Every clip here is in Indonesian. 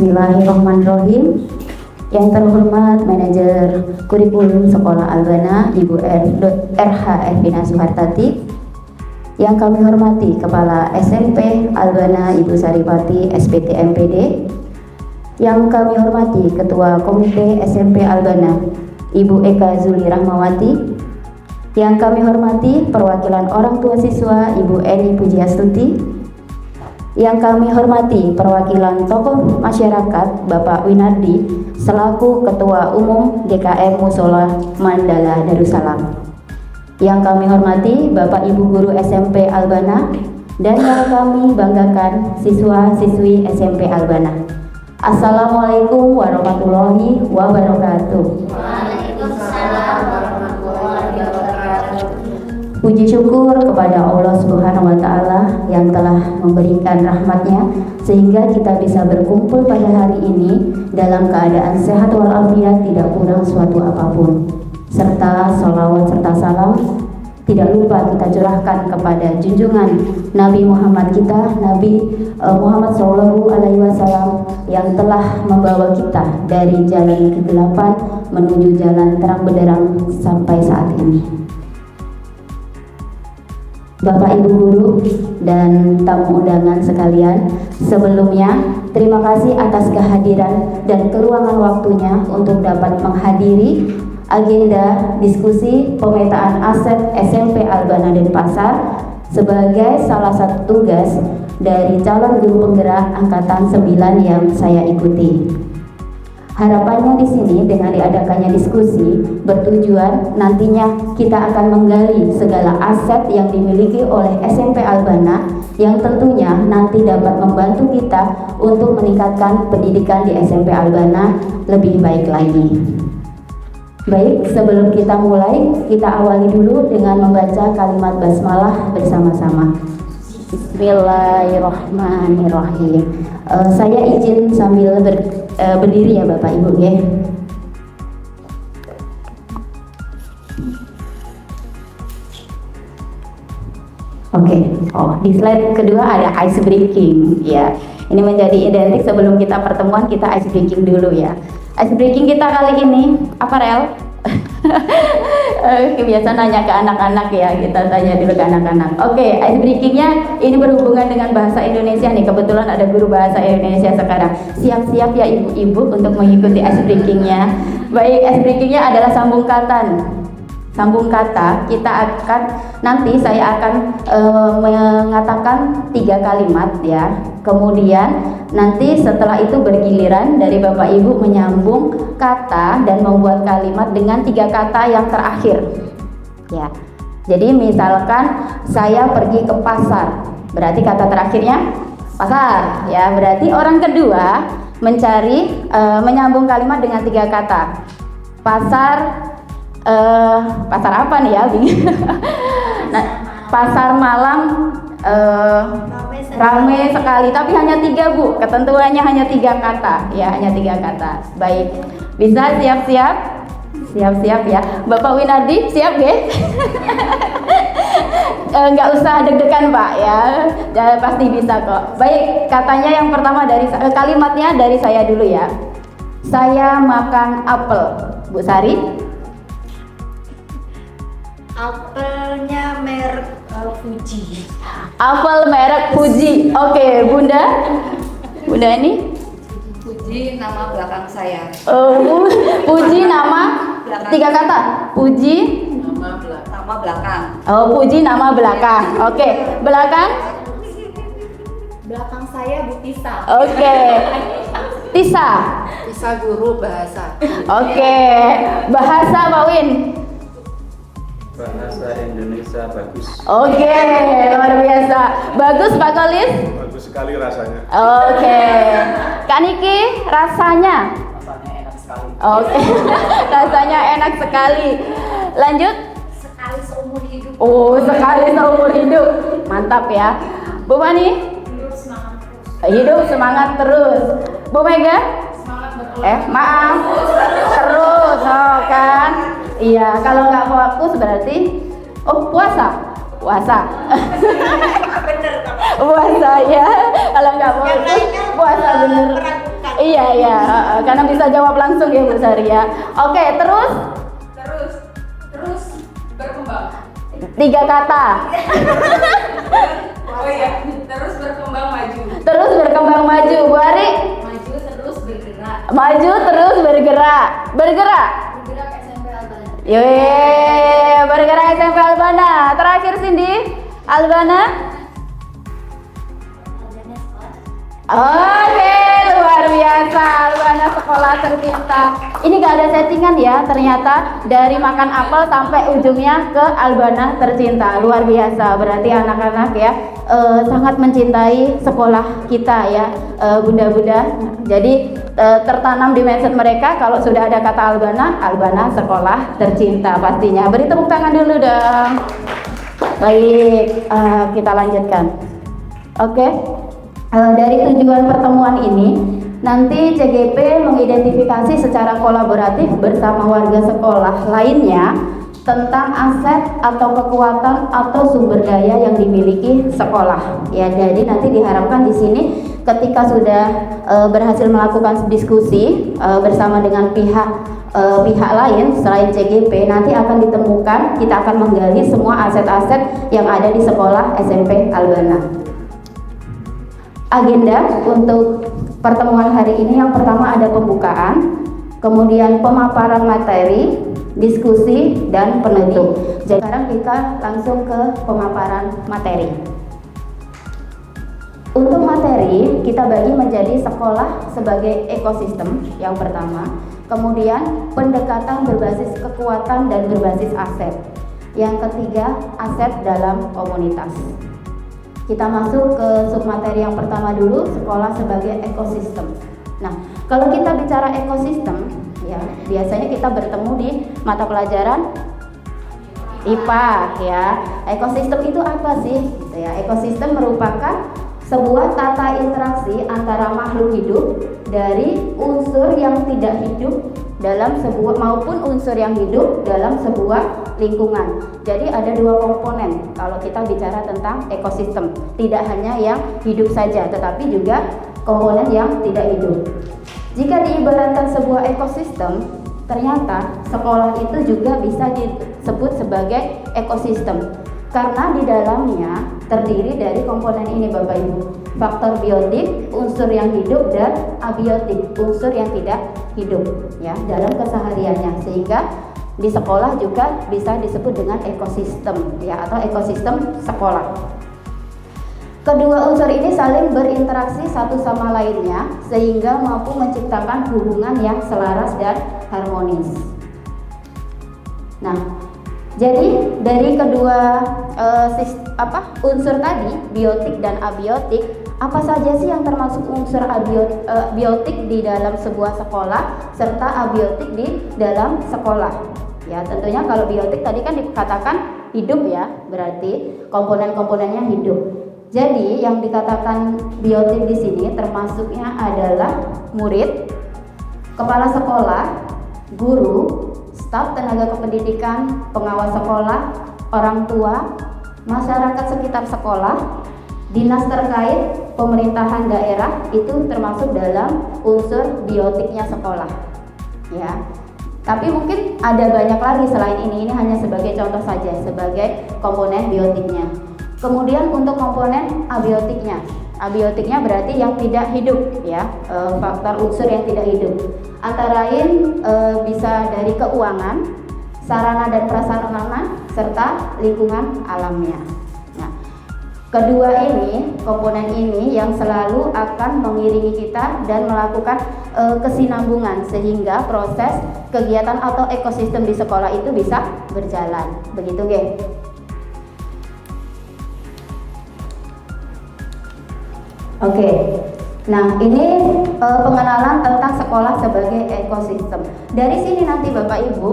Bismillahirrahmanirrahim. Yang terhormat Manajer Kurikulum Sekolah Albana Ibu RH Ervina Suhartati. Yang kami hormati Kepala SMP Albana Ibu Saripati SPT MPD. Yang kami hormati Ketua Komite SMP Albana Ibu Eka Zuli Rahmawati. Yang kami hormati perwakilan orang tua siswa Ibu Eni Pujiastuti. Yang kami hormati perwakilan tokoh masyarakat Bapak Winardi selaku Ketua Umum DKM Musola Mandala Darussalam. Yang kami hormati Bapak Ibu Guru SMP Albana dan yang kami banggakan siswa-siswi SMP Albana. Assalamualaikum warahmatullahi wabarakatuh. Waalaikumsalam warahmatullahi wabarakatuh. Puji syukur kepada Allah Subhanahu wa Ta'ala yang telah memberikan rahmatnya sehingga kita bisa berkumpul pada hari ini dalam keadaan sehat walafiat, tidak kurang suatu apapun. Serta salawat serta salam tidak lupa kita curahkan kepada junjungan Nabi Muhammad kita, Nabi Muhammad SAW yang telah membawa kita dari jalan kegelapan menuju jalan terang benderang sampai saat ini. Bapak Ibu Guru dan tamu undangan sekalian, sebelumnya terima kasih atas kehadiran dan keruangan waktunya untuk dapat menghadiri agenda diskusi pemetaan aset SMP Albana Denpasar sebagai salah satu tugas dari calon guru penggerak angkatan 9 yang saya ikuti. Harapannya di sini dengan diadakannya diskusi bertujuan nantinya kita akan menggali segala aset yang dimiliki oleh SMP Albana yang tentunya nanti dapat membantu kita untuk meningkatkan pendidikan di SMP Albana lebih baik lagi. Baik, sebelum kita mulai, kita awali dulu dengan membaca kalimat basmalah bersama-sama. Bismillahirrahmanirrahim. Saya izin sambil berdiri ya Bapak Ibu ya. Oke. Di slide kedua ada ice breaking ya. Ini menjadi identik sebelum kita pertemuan, kita ice breaking dulu ya. Ice breaking kita kali ini apa Rel? Biasa nanya ke anak-anak ya, kita tanya dulu ke anak-anak. Oke, ice breakingnya ini berhubungan dengan bahasa Indonesia nih. Kebetulan ada guru bahasa Indonesia sekarang. Siap-siap ya ibu-ibu untuk mengikuti ice breakingnya. Baik, ice breakingnya adalah sambung kata. Sambung kata, nanti saya akan mengatakan 3 kalimat ya. Kemudian nanti setelah itu bergiliran dari Bapak Ibu menyambung kata dan membuat kalimat dengan 3 kata yang terakhir. Ya. Jadi misalkan saya pergi ke pasar, berarti kata terakhirnya pasar. Ya, berarti orang kedua mencari menyambung kalimat dengan 3 kata. Pasar apa nih ya? Nah, pasar Malang ramai sekali, tapi hanya 3 Bu. Ketentuannya hanya 3 kata, ya hanya 3 kata. Baik, bisa siap-siap ya. Bapak Winardi siap ya? Nggak usah deg-degan Pak ya, pasti bisa kok. Baik, katanya yang pertama kalimatnya dari saya dulu ya. Saya makan apel, Bu Sari. Apelnya merek Fuji. Apel merek Fuji. Oke, Bunda ini? Fuji nama belakang saya. Fuji nama belakang. 3 kata. Fuji Nama belakang. Fuji nama belakang. Oke, belakang? Belakang saya Bu Tisa. Oke. Tisa guru bahasa. Oke. Bahasa Pak Win. Bahasa Indonesia bagus. Oke, luar biasa. Bagus Pak Kolis? Bagus sekali rasanya. Oke. Kak Niki, rasanya? Rasanya enak sekali. Oke. Rasanya enak sekali. Lanjut? Sekali seumur hidup. Sekali seumur hidup. Mantap ya. Bu Mani? Hidup semangat terus. Bu Mega? Maaf. Terus, kan? Iya, kalau nggak fokus berarti puasa. Bener. Puasa ya. Kalau nggak fokus puasa bener. Iya, karena bisa jawab langsung ya Bu Sari ya. Oke, terus berkembang. 3 kata. Oh iya, terus berkembang maju. Terus berkembang maju, Bu Ari. Maju terus bergerak. Maju terus bergerak. Bergerak. Bergerak SMP Albana. Yeay, bergerak SMP Albana. Terakhir Cindy, Albana. Oke, luar biasa, Albana sekolah tercinta. Ini gak ada settingan ya, ternyata dari makan apel sampai ujungnya ke Albana tercinta. Luar biasa, berarti anak-anak ya sangat mencintai sekolah kita ya, bunda-bunda. Jadi tertanam di mindset mereka kalau sudah ada kata Albana sekolah tercinta pastinya. Beri tepuk tangan dulu dong. Baik, kita lanjutkan. Oke. Dari tujuan pertemuan ini, nanti CGP mengidentifikasi secara kolaboratif bersama warga sekolah lainnya tentang aset atau kekuatan atau sumber daya yang dimiliki sekolah. Ya, jadi nanti diharapkan di sini ketika sudah berhasil melakukan diskusi bersama dengan pihak lain selain CGP, nanti akan ditemukan, kita akan menggali semua aset-aset yang ada di sekolah SMP Albana. Agenda untuk pertemuan hari ini yang pertama ada pembukaan, kemudian pemaparan materi, diskusi, dan penutup. Jadi sekarang kita langsung ke pemaparan materi. Untuk materi kita bagi menjadi sekolah sebagai ekosistem yang pertama, kemudian pendekatan berbasis kekuatan dan berbasis aset. Yang ketiga, aset dalam komunitas. Kita masuk ke submateri yang pertama dulu, sekolah sebagai ekosistem. Nah, kalau kita bicara ekosistem, ya biasanya kita bertemu di mata pelajaran IPA, ya. Ekosistem itu apa sih? Gitu ya. Ekosistem merupakan sebuah tata interaksi antara makhluk hidup dari unsur yang tidak hidup dalam sebuah maupun unsur yang hidup dalam sebuah lingkungan. Jadi ada 2 komponen kalau kita bicara tentang ekosistem. Tidak hanya yang hidup saja, tetapi juga komponen yang tidak hidup. Jika diibaratkan sebuah ekosistem, ternyata sekolah itu juga bisa disebut sebagai ekosistem. Karena di dalamnya terdiri dari komponen ini Bapak Ibu. Faktor biotik, unsur yang hidup, dan abiotik, unsur yang tidak hidup ya dalam kesehariannya, sehingga di sekolah juga bisa disebut dengan ekosistem ya, atau ekosistem sekolah. Kedua unsur ini saling berinteraksi satu sama lainnya sehingga mampu menciptakan hubungan yang selaras dan harmonis. Nah, jadi dari kedua unsur tadi, biotik dan abiotik, apa saja sih yang termasuk unsur biotik di dalam sebuah sekolah serta abiotik di dalam sekolah? Ya, tentunya kalau biotik tadi kan dikatakan hidup ya, berarti komponen-komponennya hidup. Jadi yang dikatakan biotik di sini termasuknya adalah murid, kepala sekolah, guru, staf tenaga kependidikan, pengawas sekolah, orang tua, masyarakat sekitar sekolah, dinas terkait, pemerintahan daerah, itu termasuk dalam unsur biotiknya sekolah. Ya. Tapi mungkin ada banyak lagi selain ini hanya sebagai contoh saja, sebagai komponen biotiknya. Kemudian untuk komponen abiotiknya. Abiotiknya berarti yang tidak hidup ya, faktor unsur yang tidak hidup. Antara lain bisa dari keuangan, sarana dan prasarana, serta lingkungan alamnya. Nah, kedua ini, komponen ini yang selalu akan mengiringi kita dan melakukan kesinambungan sehingga proses kegiatan atau ekosistem di sekolah itu bisa berjalan. Begitu, geng? Oke. Nah, ini pengenalan tentang sekolah sebagai ekosistem. Dari sini nanti Bapak Ibu,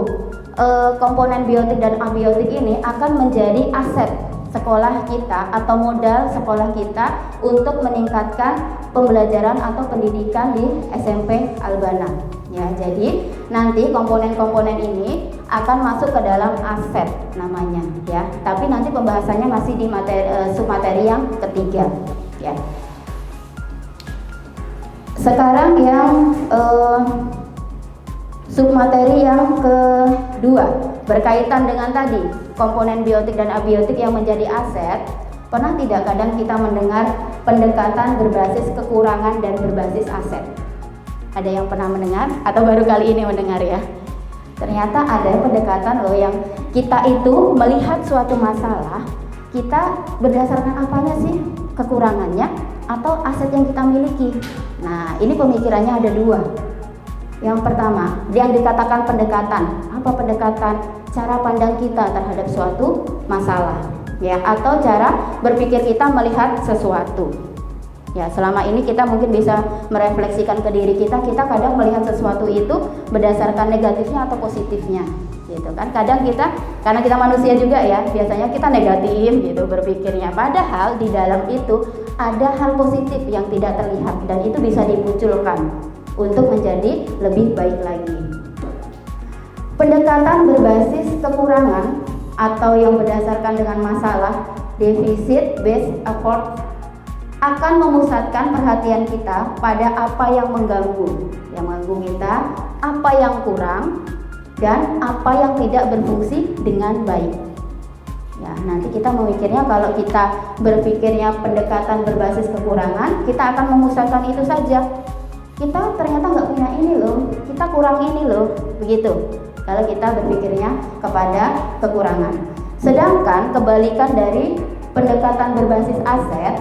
komponen biotik dan abiotik ini akan menjadi aset sekolah kita atau modal sekolah kita untuk meningkatkan pembelajaran atau pendidikan di SMP Albana. Ya, jadi nanti komponen-komponen ini akan masuk ke dalam aset namanya, ya. Tapi nanti pembahasannya masih di submateri yang ketiga, ya. Sekarang yang submateri yang kedua berkaitan dengan tadi komponen biotik dan abiotik yang menjadi aset. Pernah tidak kadang kita mendengar pendekatan berbasis kekurangan dan berbasis aset? Ada yang pernah mendengar atau baru kali ini mendengar ya? Ternyata ada pendekatan loh yang kita itu melihat suatu masalah, kita berdasarkan apanya sih? Kekurangannya atau aset yang kita miliki? Nah, ini pemikirannya ada dua. Yang pertama, yang dikatakan pendekatan. Apa pendekatan? Cara pandang kita terhadap suatu masalah, ya, atau cara berpikir kita melihat sesuatu. Ya, selama ini kita mungkin bisa merefleksikan ke diri kita kadang melihat sesuatu itu berdasarkan negatifnya atau positifnya, gitu kan. Kadang kita, karena kita manusia juga ya, biasanya kita negatif gitu berpikirnya. Padahal di dalam itu ada hal positif yang tidak terlihat dan itu bisa dimunculkan untuk menjadi lebih baik lagi. Pendekatan berbasis kekurangan atau yang berdasarkan dengan masalah, deficit based approach, akan memusatkan perhatian kita pada apa yang mengganggu kita, apa yang kurang, dan apa yang tidak berfungsi dengan baik. Ya, nanti kita memikirnya kalau kita berpikirnya pendekatan berbasis kekurangan, kita akan memusatkan itu saja. Kita ternyata nggak punya ini loh, kita kurang ini loh, begitu. Kalau kita berpikirnya kepada kekurangan. Sedangkan kebalikan dari pendekatan berbasis aset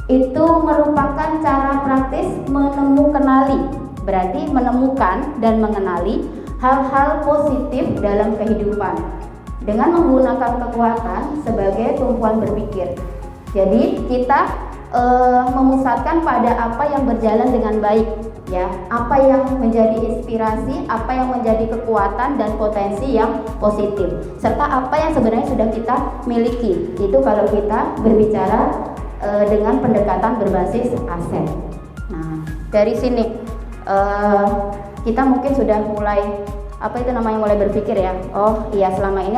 itu merupakan cara praktis menemukanali, berarti menemukan dan mengenali hal-hal positif dalam kehidupan dengan menggunakan kekuatan sebagai tumpuan berpikir. Jadi kita memusatkan pada apa yang berjalan dengan baik, ya, apa yang menjadi inspirasi, apa yang menjadi kekuatan dan potensi yang positif, serta apa yang sebenarnya sudah kita miliki. Itu kalau kita berbicara dengan pendekatan berbasis aset. Nah, dari sini kita mungkin sudah mulai mulai berpikir ya. Oh iya, selama ini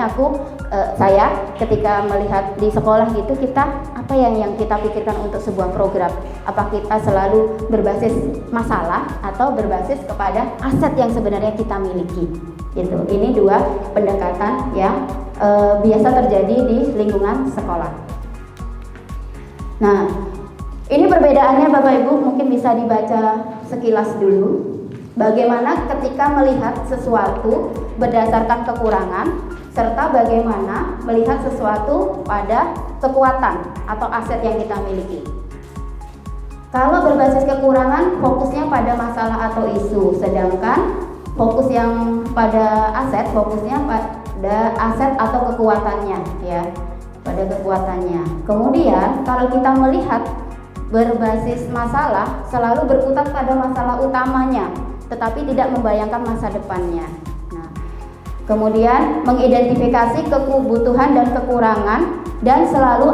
saya ketika melihat di sekolah gitu, kita apa yang kita pikirkan untuk sebuah program? Apa kita selalu berbasis masalah atau berbasis kepada aset yang sebenarnya kita miliki? Gitu. Ini dua pendekatan yang biasa terjadi di lingkungan sekolah. Nah, ini perbedaannya Bapak Ibu mungkin bisa dibaca sekilas dulu. Bagaimana ketika melihat sesuatu berdasarkan kekurangan, serta bagaimana melihat sesuatu pada kekuatan atau aset yang kita miliki. Kalau berbasis kekurangan, fokusnya pada masalah atau isu, sedangkan fokus yang pada aset, fokusnya pada aset atau kekuatannya, ya. Pada kekuatannya. Kemudian kalau kita melihat berbasis masalah, selalu berkutat pada masalah utamanya, tetapi tidak membayangkan masa depannya. Nah, kemudian mengidentifikasi kebutuhan dan kekurangan dan selalu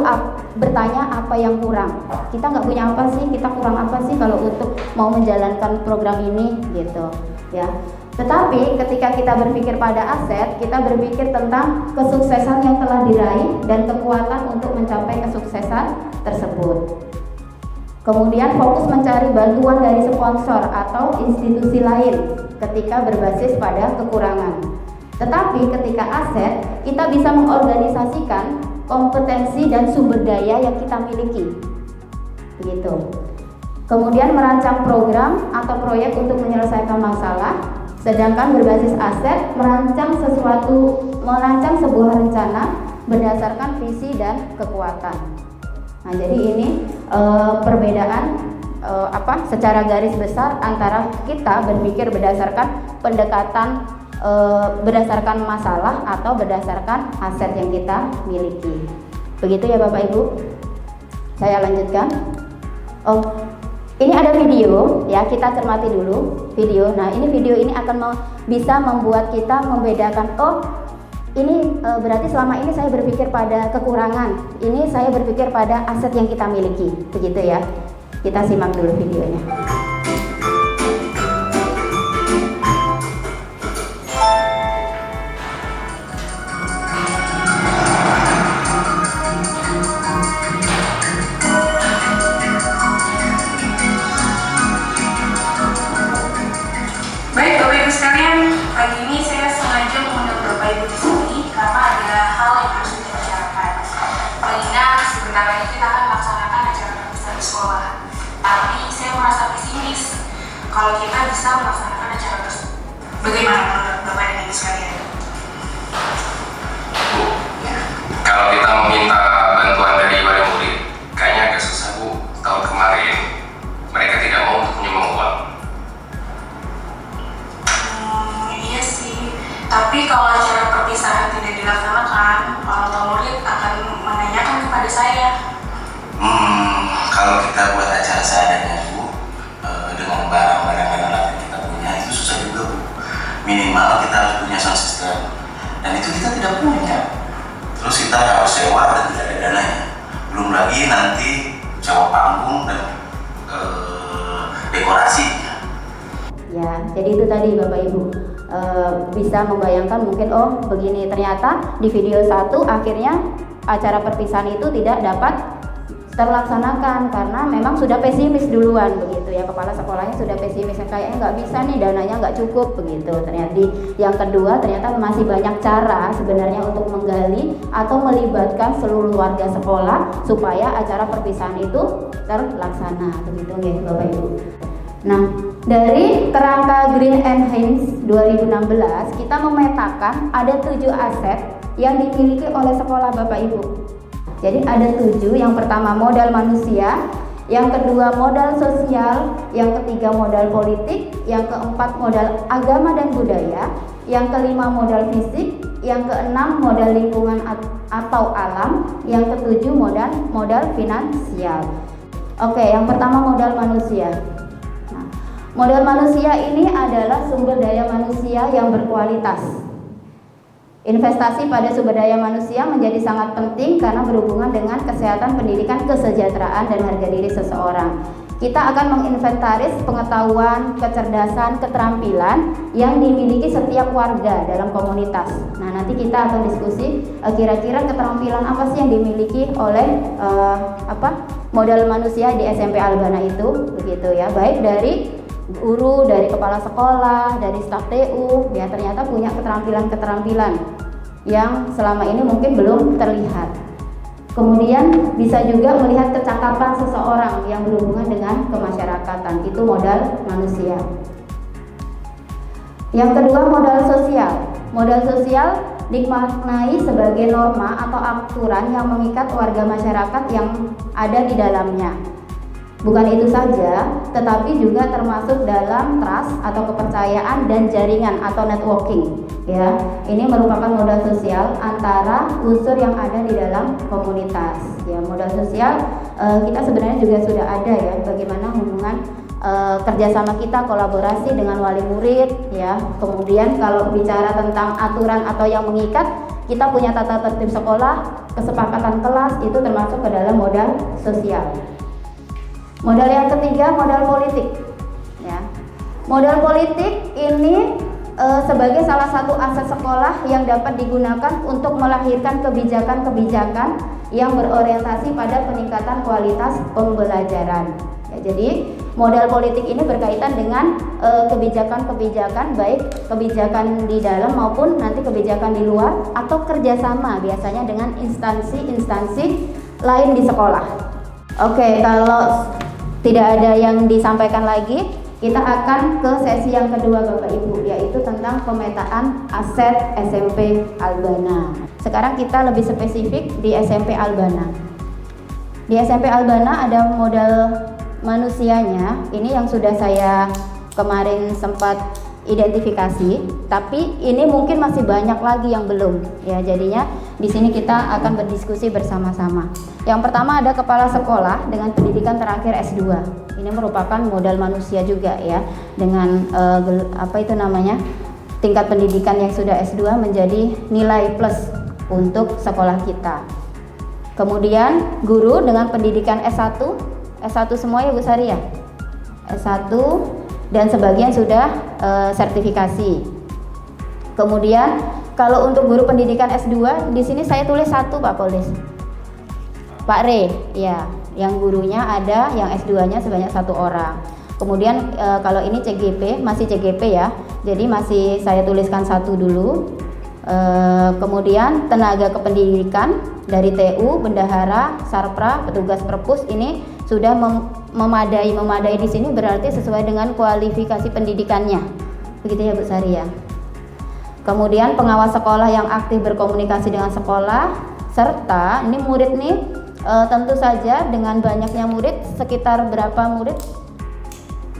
bertanya apa yang kurang. Kita nggak punya apa sih? Kita kurang apa sih kalau untuk mau menjalankan program ini, gitu, ya. Tetapi ketika kita berpikir pada aset, kita berpikir tentang kesuksesan yang telah diraih dan kekuatan untuk mencapai kesuksesan tersebut. Kemudian fokus mencari bantuan dari sponsor atau institusi lain ketika berbasis pada kekurangan. Tetapi ketika aset, kita bisa mengorganisasikan kompetensi dan sumber daya yang kita miliki. Begitu. Kemudian merancang program atau proyek untuk menyelesaikan masalah. Sedangkan berbasis aset merancang sebuah rencana berdasarkan visi dan kekuatan. Nah, jadi ini perbedaan secara garis besar antara kita berpikir berdasarkan pendekatan berdasarkan masalah atau berdasarkan aset yang kita miliki. Begitu ya Bapak Ibu. Saya lanjutkan. Ini ada video, ya, kita cermati dulu video. Nah, ini video ini akan bisa membuat kita membedakan, ini berarti selama ini saya berpikir pada kekurangan, ini saya berpikir pada aset yang kita miliki, begitu ya. Kita simak dulu videonya. sebentar lagi kita akan melaksanakan acara perpisahan di sekolah. Tapi saya merasa pesimis kalau kita bisa melaksanakan acara tersebut. Bagaimana menurut Bapak dan Ibu sekalian? Kalau kita meminta bantuan dari wali murid, kayaknya agak susah Bu. Tahun kemarin mereka tidak mau untuk menyumbang uang. Iya sih. Tapi kalau acara perpisahan tidak dilaksanakan, orang tua murid akan menanyakan kepada saya. Kalau kita buat acara seadanya Bu, dengan barang-barang dan alat yang kita punya itu susah juga Bu. Minimal kita harus punya sound system, dan itu kita tidak punya. Terus kita harus sewa dan tidak ada dananya. Belum lagi nanti sewa panggung dan dekorasinya. Ya, jadi itu tadi Bapak Ibu bisa membayangkan mungkin oh begini, ternyata di video 1 akhirnya acara perpisahan itu tidak dapat terlaksanakan karena memang sudah pesimis duluan begitu ya, kepala sekolahnya sudah pesimis, kayaknya nggak bisa nih, dananya nggak cukup begitu. Ternyata yang kedua ternyata masih banyak cara sebenarnya untuk menggali atau melibatkan seluruh warga sekolah supaya acara perpisahan itu terlaksana begitu ya Bapak Ibu. Nah, dari kerangka Green Enhance 2016 kita memetakan ada 7 aset yang dimiliki oleh sekolah Bapak Ibu. Jadi ada 7, yang pertama modal manusia, yang kedua modal sosial, yang ketiga modal politik, yang keempat modal agama dan budaya, yang kelima modal fisik, yang keenam modal lingkungan atau alam, yang ketujuh modal finansial. Oke, yang pertama modal manusia. Nah, modal manusia ini adalah sumber daya manusia yang berkualitas. Investasi pada sumber daya manusia menjadi sangat penting karena berhubungan dengan kesehatan, pendidikan, kesejahteraan, dan harga diri seseorang. Kita akan menginventaris pengetahuan, kecerdasan, keterampilan yang dimiliki setiap warga dalam komunitas. Nah, nanti kita akan diskusi kira-kira keterampilan apa sih yang dimiliki oleh modal manusia di SMP Albana itu, begitu ya. Baik dari guru, dari kepala sekolah, dari staf TU, ya ternyata punya keterampilan-keterampilan yang selama ini mungkin belum terlihat. Kemudian bisa juga melihat kecakapan seseorang yang berhubungan dengan kemasyarakatan, itu modal manusia. Yang kedua modal sosial. Modal sosial dimaknai sebagai norma atau aturan yang mengikat warga masyarakat yang ada di dalamnya. Bukan itu saja, tetapi juga termasuk dalam trust atau kepercayaan dan jaringan atau networking. Ya, ini merupakan modal sosial antara unsur yang ada di dalam komunitas. Ya, modal sosial kita sebenarnya juga sudah ada ya, bagaimana hubungan kerjasama kita, kolaborasi dengan wali murid. Ya, kemudian kalau bicara tentang aturan atau yang mengikat, kita punya tata tertib sekolah, kesepakatan kelas, itu termasuk ke dalam modal sosial. Modal yang ketiga modal politik. Ya. Modal politik ini sebagai salah satu aset sekolah yang dapat digunakan untuk melahirkan kebijakan-kebijakan yang berorientasi pada peningkatan kualitas pembelajaran. Ya, jadi modal politik ini berkaitan dengan kebijakan-kebijakan, baik kebijakan di dalam maupun nanti kebijakan di luar atau kerjasama biasanya dengan instansi-instansi lain di sekolah. Oke, kalau tidak ada yang disampaikan lagi, kita akan ke sesi yang kedua Bapak Ibu, yaitu tentang pemetaan aset SMP Albana. Sekarang kita lebih spesifik di SMP Albana. Di SMP Albana ada modal manusianya, ini yang sudah saya kemarin sempat identifikasi, tapi ini mungkin masih banyak lagi yang belum. Ya, jadinya di sini kita akan berdiskusi bersama-sama. Yang pertama ada kepala sekolah dengan pendidikan terakhir S2. Ini merupakan modal manusia juga ya, dengan tingkat pendidikan yang sudah S2 menjadi nilai plus untuk sekolah kita. Kemudian guru dengan pendidikan S1 semua ya Bu Sari ya? S1 dan sebagian sudah sertifikasi. Kemudian kalau untuk guru pendidikan S2 di sini saya tulis 1 Pak Polis. Pak Re, ya, yang gurunya ada, yang S2-nya sebanyak 1 orang. Kemudian kalau ini CGP, masih CGP ya, jadi masih saya tuliskan 1 dulu. Kemudian tenaga kependidikan dari TU, bendahara, sarpra, petugas perpus ini sudah memadai. Memadai di sini berarti sesuai dengan kualifikasi pendidikannya. Begitu ya Bu Sari ya. Kemudian pengawas sekolah yang aktif berkomunikasi dengan sekolah, serta ini murid nih tentu saja dengan banyaknya murid, sekitar berapa murid?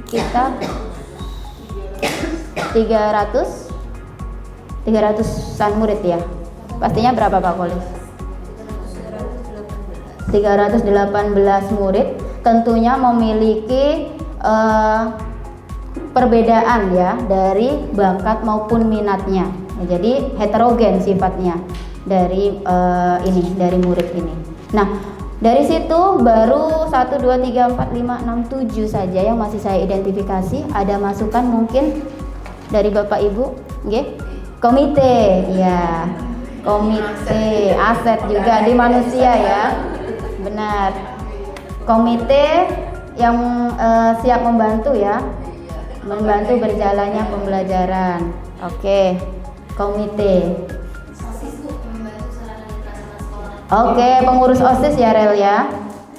Kita 300-an murid ya. Pastinya berapa Pak Kolis? 318 murid, tentunya memiliki perbedaan ya dari bakat maupun minatnya. Jadi heterogen sifatnya dari dari murid ini. Nah, dari situ baru 1, 2, 3, 4, 5, 6, 7 saja yang masih saya identifikasi. Ada masukan mungkin dari Bapak Ibu? Nggih? Komite, ya. Komite, aset juga di manusia ya. Benar. Komite yang siap membantu ya. Membantu berjalannya pembelajaran. Oke. Komite. Oke, pengurus OSIS ya Rel ya.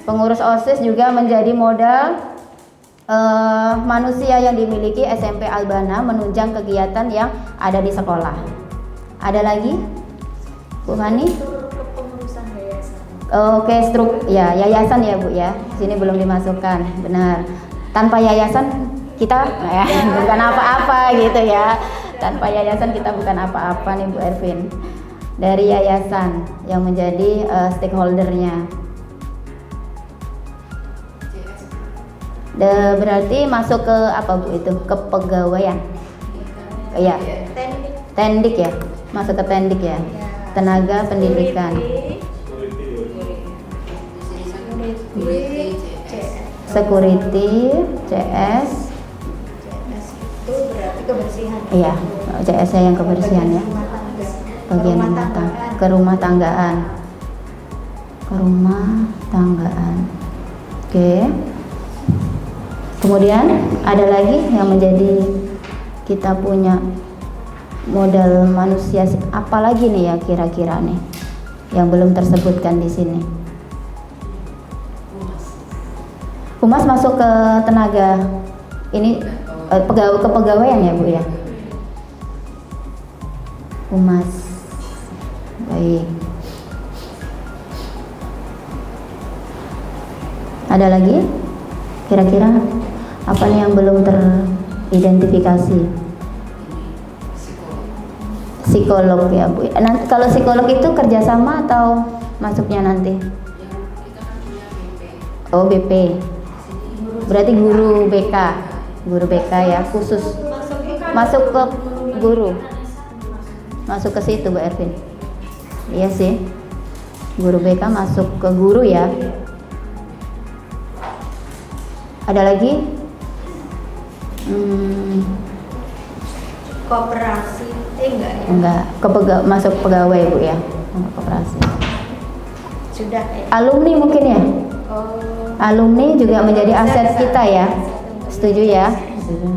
Pengurus OSIS juga menjadi modal manusia yang dimiliki SMP Albana menunjang kegiatan yang ada di sekolah. Ada lagi? Bu Hani? Oke, ya yayasan ya Bu ya. Sini belum dimasukkan, benar. Tanpa yayasan kita bukan apa-apa gitu ya. Tanpa yayasan kita bukan apa-apa nih Bu Ervin. Dari yayasan yang menjadi stakeholdernya. Berarti masuk ke apa Bu itu? Kepegawaian. Iya. Tendik ya. Masuk ke tendik ya. Tenaga pendidikan. Security, CS. Itu berarti kebersihan. Iya, CS-nya yang kebersihan ya. Bagian rumah tanggaan. Oke. Kemudian ada lagi yang menjadi kita punya modal manusia apa lagi nih ya kira-kira nih yang belum tersebutkan di sini. Humas masuk ke tenaga ini kepegawaian ya Bu ya. Humas. Baik. Ada lagi? Kira-kira apa nih yang belum teridentifikasi? Psikolog ya Bu. Nanti kalau psikolog itu kerjasama atau masuknya nanti? Oh BP. Berarti guru BK ya khusus. Masuk ke guru. Masuk ke situ Bu Ervin. Iya sih, guru BK masuk ke guru ya. Ada lagi? Koperasi enggak ya? Enggak, masuk pegawai Bu ya, koperasi. Sudah ya? Alumni mungkin ya? Oh. Alumni juga menjadi aset kita ya. Setuju ya?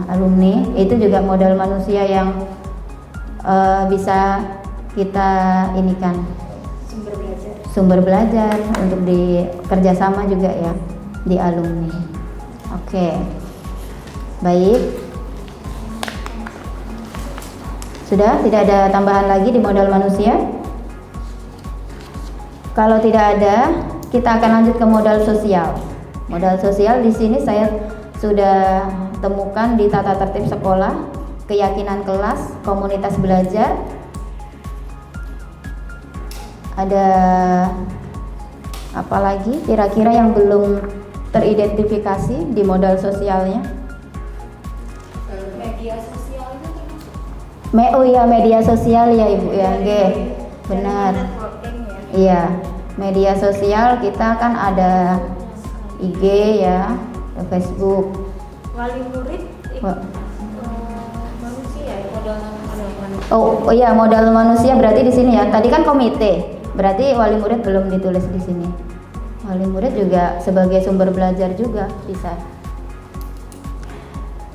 Alumni itu juga modal manusia yang bisa kita inikan sumber belajar untuk di kerjasama juga ya di alumni. Oke, baik. Sudah tidak ada tambahan lagi di modal manusia? Kalau tidak ada, kita akan lanjut ke modal sosial. Modal sosial di sini saya sudah temukan di tata tertib sekolah, keyakinan kelas, komunitas belajar. Ada apa lagi kira-kira yang belum teridentifikasi di modal sosialnya? Media sosial itu Oh iya, media sosial ya Ibu ya, benar. Iya, media sosial kita kan ada IG ya, ada Facebook. Wali murid manusia ya, modal manusia. Oh iya, modal manusia berarti di sini ya. Tadi kan komite. Berarti wali murid belum ditulis di sini. Wali murid juga sebagai sumber belajar juga bisa.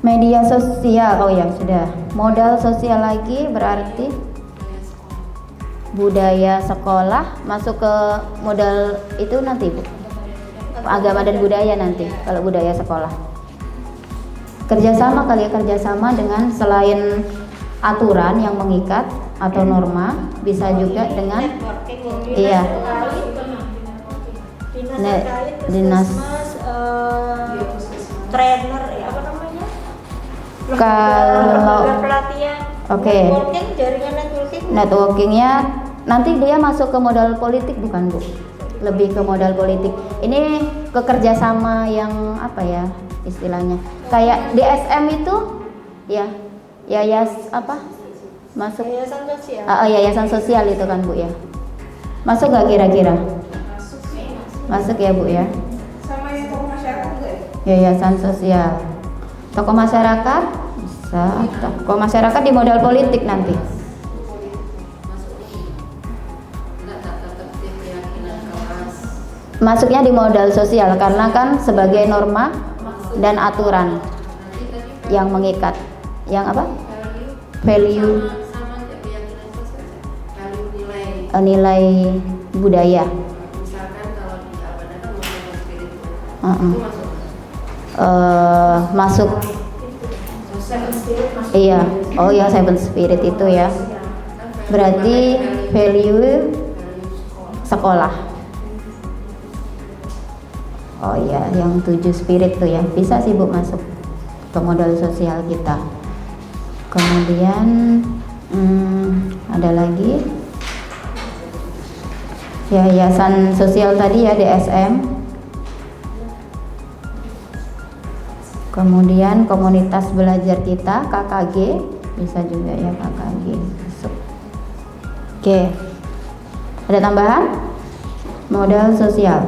Media sosial, oh ya sudah. Modal sosial lagi berarti budaya sekolah masuk ke modal itu nanti Bu. Agama dan budaya nanti kalau budaya sekolah. Kerjasama kali ya, kerjasama dengan selain aturan yang mengikat atau norma, bisa juga dengan networking. iya. Dinas terkait, Dinas. puskesmas, trainer, ya apa namanya? Kalau Lembaga pelatihan. Oke. Networking, jaringan networking. networkingnya nanti dia masuk ke modal politik bukan Bu? Lebih ke modal politik. Ini kerjasama yang apa ya istilahnya? Kayak DSM itu ya apa? Masuk Yayasan sosial. yayasan sosial itu kan Bu ya? Masuk nggak kira-kira? Masuk ya Bu ya? Sama yang tokoh masyarakat juga ya? Yayasan sosial. Tokoh masyarakat bisa. Tokoh masyarakat di modal politik nanti. Masuknya di modal sosial karena kan sebagai norma dan aturan yang mengikat. Yang apa? Value, nilai budaya. Misalkan kalau di Albana kan modal spirit itu Masuk. Seven spirit masuk. Iya. Oh ya, seven spirit itu ya. Berarti value sekolah. Oh iya, yang 7 spirit tuh ya, bisa sih Bu masuk ke modal sosial kita. Kemudian ada lagi yayasan sosial tadi ya, DSM. Kemudian komunitas belajar kita, KKG, bisa juga ya KKG masuk. Oke, ada tambahan? Modal sosial.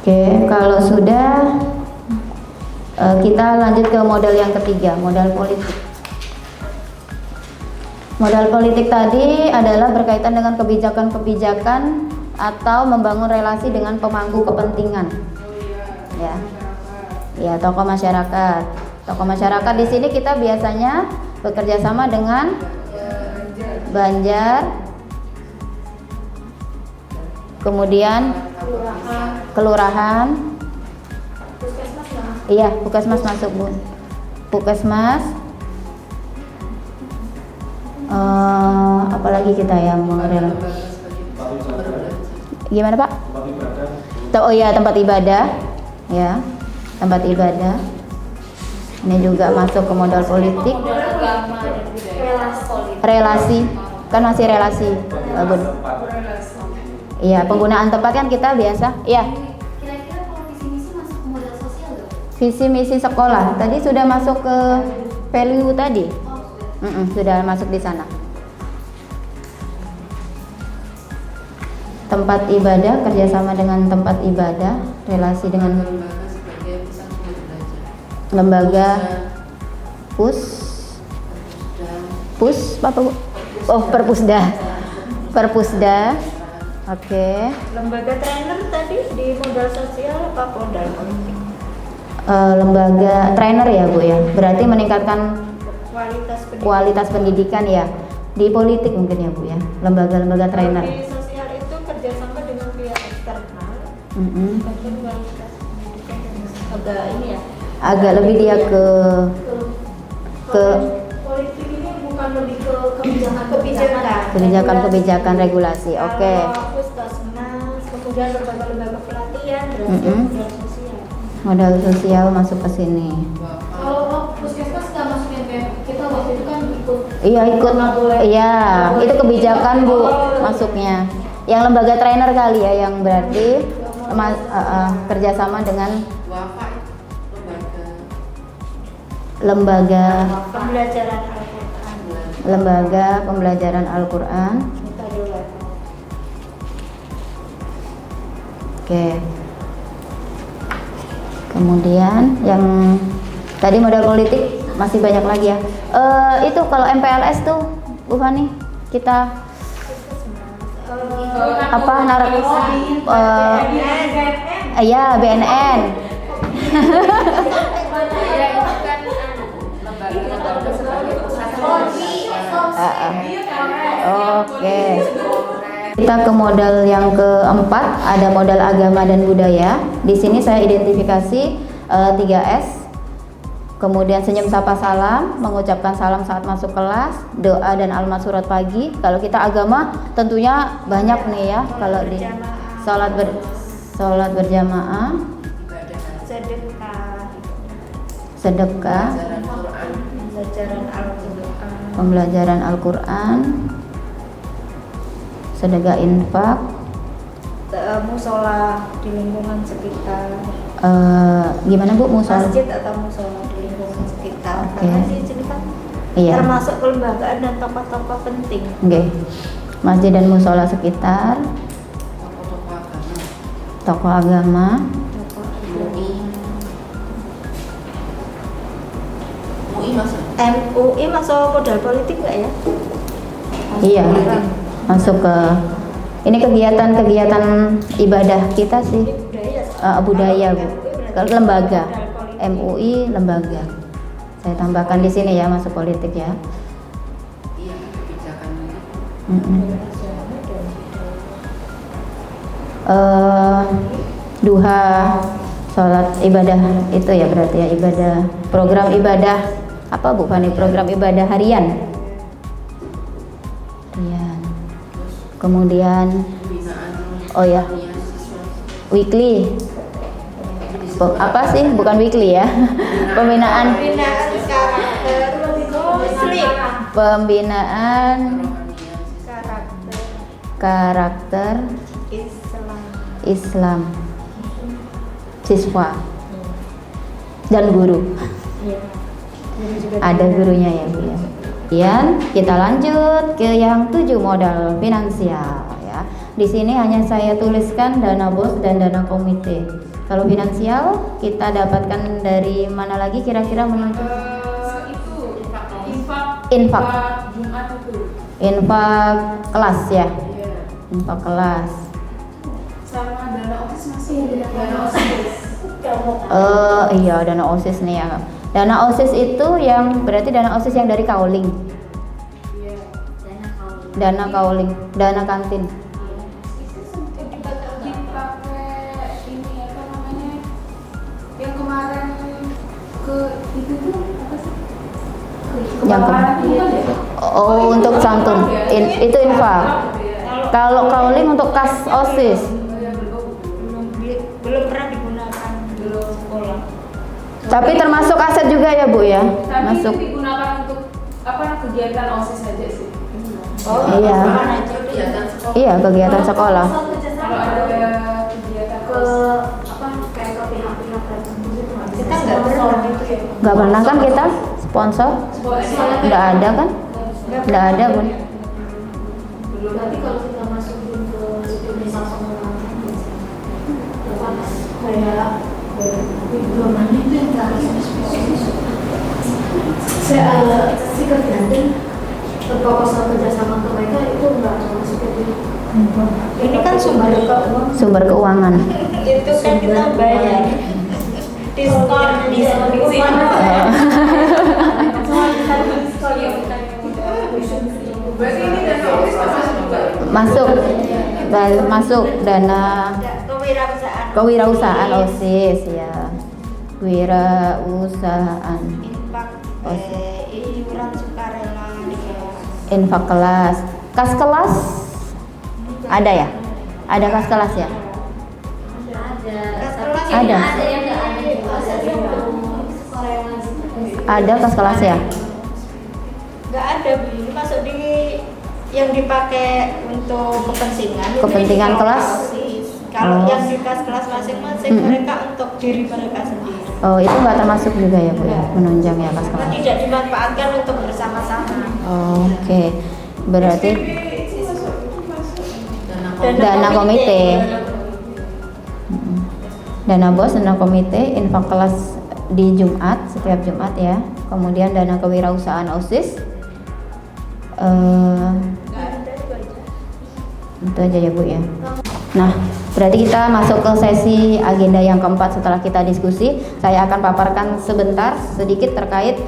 Oke, kalau sudah kita lanjut ke modal yang ketiga, modal politik. Modal politik tadi adalah berkaitan dengan kebijakan-kebijakan atau membangun relasi dengan pemangku kepentingan. Ya, ya tokoh masyarakat. Tokoh masyarakat di sini kita biasanya bekerja sama dengan Banjar, kemudian kelurahan, iya puskesmas masuk Bu, puskesmas, apalagi kita yang mengenal, gimana Pak? Oh iya tempat ibadah, ya tempat ibadah, ini juga masuk ke modal politik, relasi, kan masih relasi, Bun. Iya, penggunaan tempat kan kita biasa. Iya. Kira-kira kalau visi misi masuk ke modal sosial nggak? Visi misi sekolah tadi sudah masuk ke value tadi. Sudah masuk di sana. Tempat ibadah, kerjasama dengan tempat ibadah, relasi dengan lembaga apa Bu? Oh, perpusda. Oke. Lembaga trainer tadi di modal sosial apa modal politik? Lembaga trainer ya Bu ya. Berarti meningkatkan kualitas pendidikan ya. Di politik mungkin ya Bu ya. Lembaga-lembaga trainer. Di sosial itu kerjasama dengan pihak eksternal. Bagian kualitas pendidikan agak ini ya. Agak lebih dia ke politik ini bukan lebih ke kebijakan regulasi. Oke. Kalau puskesmas, kemudian lembaga-lembaga pelatihan, berarti modal sosial. Modal sosial masuk ke sini. Kalau puskesmas nggak masukin kayak kita waktu itu kan ikut. Iya ikut. Iya, itu kebijakan Bu masuknya. Yang lembaga trainer kali ya, yang berarti kerjasama dengan lembaga pembelajaran Al-Quran. Oke. Kemudian yang tadi modal politik masih banyak lagi ya. Itu kalau MPLS tuh Bu Fani, kita apa ya BNN. Oke. Kita ke modal yang keempat, ada modal agama dan budaya. Di sini saya identifikasi 3S. Kemudian senyum sapa salam, mengucapkan salam saat masuk kelas, doa dan almat surat pagi. Kalau kita agama tentunya banyak nih ya. Kalau di sholat berjamaah, sedekah, pembelajaran Al-Quran, sedekah infak, musola di lingkungan sekitar. Gimana Bu musola? Masjid atau musola di lingkungan sekitar. Oke. Karena di sini kan Iya. termasuk kelembagaan dan tokoh-tokoh penting. Oke. Masjid dan musola sekitar, tokoh agama, MUI masuk modal politik nggak ya? iya, masuk ke ini kegiatan-kegiatan ibadah kita sih. Budaya Bu, lembaga MUI lembaga. Saya tambahkan di sini ya, masuk politik ya. Duha, sholat ibadah itu ya berarti ya, ibadah program ibadah apa Bu Fani, program ibadah harian. Kemudian oh ya, weekly. Apa sih? Bukan weekly ya. Pembinaan karakter muslim. Pembinaan karakter Islam siswa dan guru. Ada gurunya ya Bu ya. Kemudian kita lanjut ke yang 7, modal finansial ya. Di sini hanya saya tuliskan dana bos dan dana komite. Kalau finansial kita dapatkan dari mana lagi kira-kira menurut? Infak. Infak kelas ya. Infak kelas. Sama dana OSIS masih ada dana OSIS. Iya, dana OSIS nih ya. Dana OSIS itu yang berarti dana OSIS yang dari Kauling. Iya. Dana Kauling, dana kantin. Dipakai ini apa namanya? Yang kemarin ke itu tuh apa sih? Kebakaran itu kan ya? Oh, untuk santun. Itu infak. Kalau Kauling untuk kas OSIS. Belum pernah digunakan belum sekolah. Tapi termasuk aset juga ya Bu ya? Tapi Masuk. itu digunakan untuk apa kegiatan OSIS saja sih. Iya. Iya, kegiatan sekolah. Kalau ada kegiatan Ke apa kayak ke pihak-pihak tertentu gitu. Kita nggak pernah gitu ya. Nggak pernah kan kita sponsor? Nggak ada kan? Nggak ada Bun. Nanti kalau kita masukin ke itu misal sama kayak domainnya itu yang harus saya si kegiatan proposal kerjasama ke mereka itu nggak masuk ke Ini kan Sumber keuangan. itu kan kita bayar diskon. berarti ini dana OSIS masuk juga. Masuk dana kewirausahaan OSIS ya. Kewirausahaan. Infak iuran sukarela di kelas. Infak kelas. Kas kelas ada ya? Ada kas kelas ya? Kas kelas Ada. Ada kas kelas ya? nggak ada Bu. Ini masuk di yang dipakai untuk kepentingan. Kepentingan Ini kelas? OSIS. Kalau Oh. yang di kelas masing-masing mereka untuk diri mereka sendiri. Oh, itu nggak termasuk juga ya Bu ya? Menunjang ya kas Karena kelas. tidak dimanfaatkan untuk bersama-sama. Oke. Berarti dana komite. Dana bos, dana komite, infak kelas di Jumat, setiap Jumat ya. Kemudian dana kewirausahaan OSIS. Itu aja ya Bu ya. Nah, berarti kita masuk ke sesi agenda yang keempat setelah kita diskusi. Saya akan paparkan sebentar sedikit terkait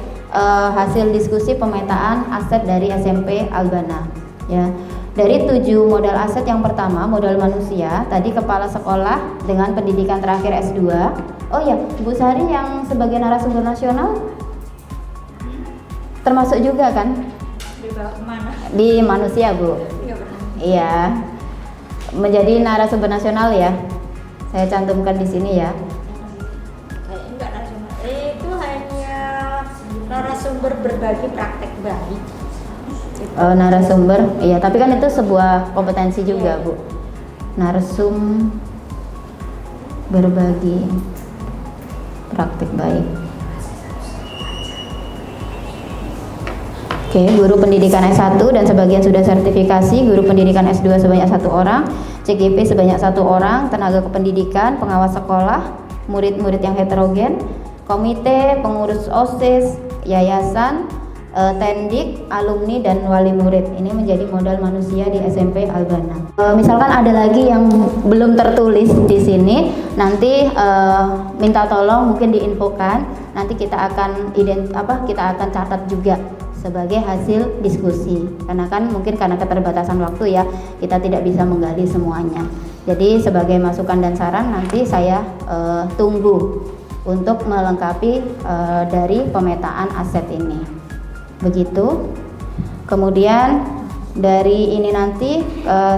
hasil diskusi pemetaan aset dari SMP Albana. Ya, dari 7 modal aset yang pertama, modal manusia, tadi kepala sekolah dengan pendidikan terakhir S2. Oh ya, Bu Sari yang sebagai narasumber nasional termasuk juga kan? Dibawa kemana? Di manusia, Bu. Iya benar. Iya, menjadi narasumber nasional ya. Saya cantumkan di sini ya. Enggak narasumber. Itu hanya narasumber berbagi praktek baik. Narasumber, iya. Tapi kan itu sebuah kompetensi juga, Bu. Narsum berbagi praktek baik. Oke, guru pendidikan S1 dan sebagian sudah sertifikasi, guru pendidikan S2 sebanyak 1 orang, CGP sebanyak 1 orang, tenaga kependidikan, pengawas sekolah, murid-murid yang heterogen, komite, pengurus OSIS, yayasan, tendik, alumni dan wali murid. Ini menjadi modal manusia di SMP Albana. Misalkan ada lagi yang belum tertulis di sini, nanti minta tolong mungkin diinfokan. Nanti kita akan kita akan catat juga sebagai hasil diskusi. Karena kan mungkin karena keterbatasan waktu ya, kita tidak bisa menggali semuanya. Jadi sebagai masukan dan saran nanti saya tunggu untuk melengkapi dari pemetaan aset ini. Begitu. Kemudian dari ini nanti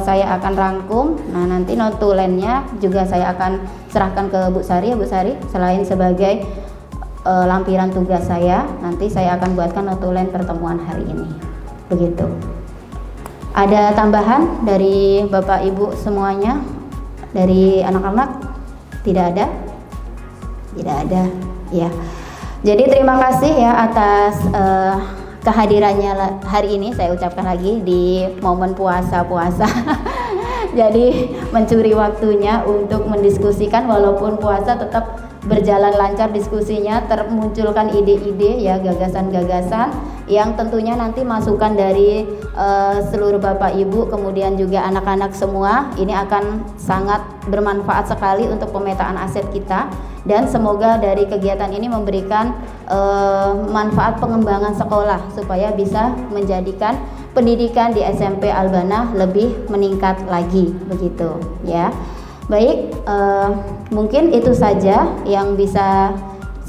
saya akan rangkum. Nah, nanti notulennya juga saya akan serahkan ke Bu Sari. Bu Sari selain sebagai lampiran tugas saya, nanti saya akan buatkan notulen pertemuan hari ini. Begitu. Ada tambahan dari Bapak Ibu semuanya? Dari anak-anak? Tidak ada? Tidak ada. Ya. Jadi terima kasih ya atas kehadirannya hari ini, saya ucapkan lagi di momen puasa-puasa. Jadi mencuri waktunya untuk mendiskusikan, walaupun puasa tetap berjalan lancar diskusinya, termunculkan ide-ide ya, gagasan-gagasan yang tentunya nanti masukan dari seluruh Bapak Ibu, kemudian juga anak-anak semua, ini akan sangat bermanfaat sekali untuk pemetaan aset kita. Dan semoga dari kegiatan ini memberikan manfaat pengembangan sekolah supaya bisa menjadikan pendidikan di SMP Albana lebih meningkat lagi, begitu ya. Baik, mungkin itu saja yang bisa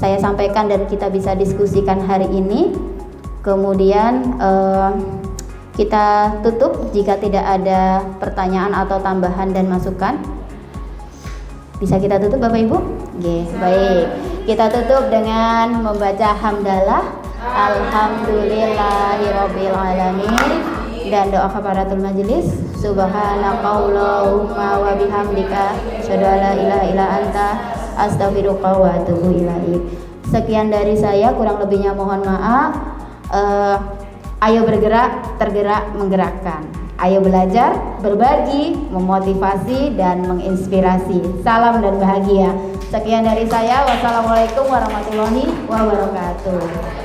saya sampaikan dan kita bisa diskusikan hari ini. Kemudian kita tutup jika tidak ada pertanyaan atau tambahan dan masukan. Bisa kita tutup Bapak Ibu? Oke, baik. Kita tutup dengan membaca hamdalah. Alhamdulillahirabbil alamin dan doa kafaratul majelis. Subhanakallahumma wa bihamdika asyhadu an la ilaha illa anta astaghfiruka wa atubu ilaik. Sekian dari saya, kurang lebihnya mohon maaf. Ayo bergerak, tergerak, menggerakkan. Ayo belajar, berbagi, memotivasi, dan menginspirasi. Salam dan bahagia. Sekian dari saya. Wassalamualaikum warahmatullahi wabarakatuh.